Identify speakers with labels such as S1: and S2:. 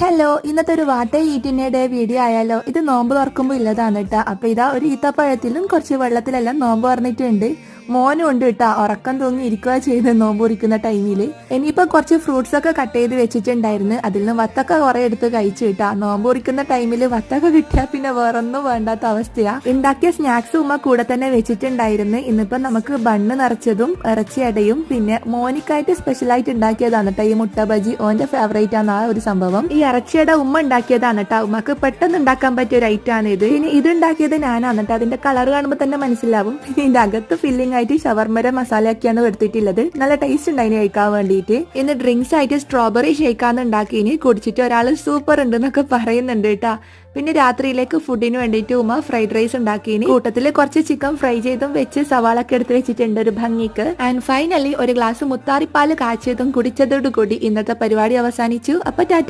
S1: Hello, ഇന്നത്തെ ഒരു വാട്ട ഈറ്റിന്റെ video ആയാലോ. ഇത് നോമ്പ് തുറക്കുമ്പോ ഇല്ലതാണ് കേട്ടാ. അപ്പൊ ഇതാ ഒരു ഈത്തപ്പഴത്തിലും കുറച്ച് വെള്ളത്തിലെല്ലാം നോമ്പ് തുറന്നിട്ടുണ്ട്. മോനും ഉണ്ട് കേട്ടാ, ഉറക്കം തൂങ്ങി ഇരിക്കുക ചെയ്ത് നോമ്പ് കുറിക്കുന്ന ടൈമില്. ഇനിയിപ്പോ കുറച്ച് ഫ്രൂട്ട്സ് ഒക്കെ കട്ട് ചെയ്ത് വെച്ചിട്ടുണ്ടായിരുന്നു. അതിൽ നിന്ന് വത്തക്ക കുറെ എടുത്ത് കഴിച്ചു കിട്ടാ. നോമ്പ് കുറിക്കുന്ന ടൈമില് വത്തക്ക കിട്ടിയാ പിന്നെ വേറൊന്നും വേണ്ടാത്ത അവസ്ഥയാ. ഉണ്ടാക്കിയ സ്നാക്സ് ഉമ്മ കൂടെ തന്നെ വെച്ചിട്ടുണ്ടായിരുന്നു. ഇന്നിപ്പോ നമുക്ക് ബണ്ണ് നിറച്ചതും ഇറച്ചിയടയും പിന്നെ മോനിക്കായിട്ട് സ്പെഷ്യൽ ആയിട്ട് ഉണ്ടാക്കിയതാണ് കേട്ടോ ഈ മുട്ട ബജി. ഓന്റെ ഫേവറേറ്റ് ആണ് ആ ഒരു സംഭവം. ഈ ഇറച്ചിയട ഉമ്മ ഉണ്ടാക്കിയതാണ് കേട്ടോ. ഉമ്മക്ക് പെട്ടെന്ന് ഉണ്ടാക്കാൻ പറ്റിയ ഒരു ഐറ്റം ആണ് ഇത്. പിന്നെ ഇത് ഉണ്ടാക്കിയത് ഞാനാണ് കേട്ടോ. അതിന്റെ കളർ കാണുമ്പോൾ തന്നെ മനസ്സിലാവും. പിന്നെ ഇതിന്റെ അകത്ത് ഫില്ലിംഗ് ആയിട്ട് ഷവർമര മസാലയൊക്കെയാണ് എടുത്തിട്ടുള്ളത്. നല്ല ടേസ്റ്റ് ഉണ്ടായിന് കഴിക്കാൻ വേണ്ടിയിട്ട്. ഇന്ന് ഡ്രിങ്ക്സ് ആയിട്ട് സ്ട്രോബെറി ഷേക്കാന്ന് ഉണ്ടാക്കിന്. കുടിച്ചിട്ട് ഒരാൾ സൂപ്പർ ഉണ്ട് എന്നൊക്കെ പറയുന്നുണ്ട് കേട്ടാ. പിന്നെ രാത്രിയിലേക്ക് ഫുഡിന് വേണ്ടിയിട്ട് ഉമ്മ ഫ്രൈഡ് റൈസ് ഉണ്ടാക്കിന്. കൂട്ടത്തില് കുറച്ച് ചിക്കൻ ഫ്രൈ ചെയ്തും വെച്ച് സവാളൊക്കെ എടുത്ത് വെച്ചിട്ടുണ്ട് ഒരു ഭംഗിക്ക്. ആൻഡ് ഫൈനലി ഒരു ഗ്ലാസ് മുത്താറിപ്പാല് കാച്ചിയതും കുടിച്ചതോടുകൂടി ഇന്നത്തെ പരിപാടി അവസാനിച്ചു. അപ്പൊ ടാറ്റ.